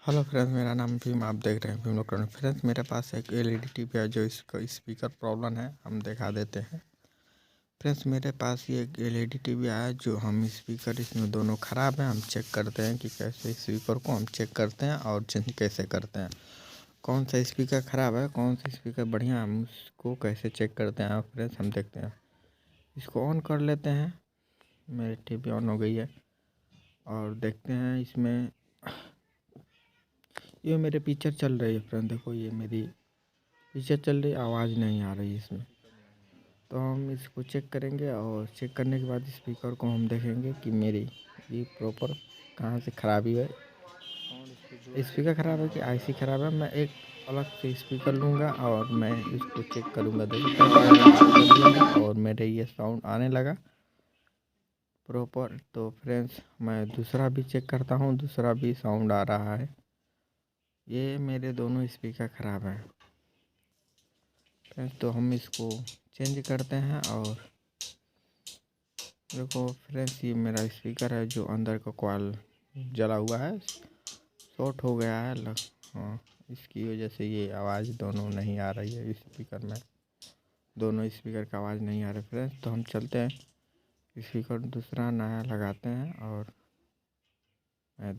Hello friends, मेरा नाम भीम। आप देख रहे हैं भीम इलेक्ट्रॉनिक। फ्रेंड्स, मेरे पास एक एलईडी टीवी है जो इसका स्पीकर प्रॉब्लम है, हम दिखा देते हैं। फ्रेंड्स, मेरे पास ये एक एलईडी टीवी आया है जो हम स्पीकर इसमें दोनों ख़राब हैं। हम चेक करते हैं कि कैसे स्पीकर को हम चेक करते हैं और चेंज कैसे करते हैं। कौन सा स्पीकर ख़राब है, कौन सा स्पीकर बढ़िया, हम उसको कैसे चेक करते हैं। फ्रेंड्स, हम देखते हैं, इसको ऑन कर लेते हैं। मेरी टीवी ऑन हो गई है और देखते हैं इसमें ये मेरे पिक्चर चल रही है। फ्रेंड देखो, ये मेरी पिक्चर चल रही, आवाज़ नहीं आ रही इसमें। तो हम इसको चेक करेंगे और चेक करने के बाद स्पीकर को हम देखेंगे कि मेरी ये प्रॉपर कहाँ से ख़राबी है। स्पीकर ख़राब है कि आईसी ख़राब है। मैं एक अलग से स्पीकर लूँगा और मैं इसको चेक करूँगा। देखो, और मेरे ये साउंड आने लगा प्रॉपर। तो फ्रेंड्स, मैं दूसरा भी चेक करता हूँ, दूसरा भी साउंड आ रहा है। ये मेरे दोनों स्पीकर ख़राब हैं फ्रेंड्स। तो हम इसको चेंज करते हैं और देखो फ्रेंड्स, ये मेरा स्पीकर है जो अंदर का कॉइल जला हुआ है, शॉर्ट हो गया है हाँ, इसकी वजह से ये आवाज़ दोनों नहीं आ रही है स्पीकर में। दोनों स्पीकर का आवाज़ नहीं आ रहा फ्रेंड्स। तो हम चलते हैं, स्पीकर दूसरा नया लगाते हैं और मैं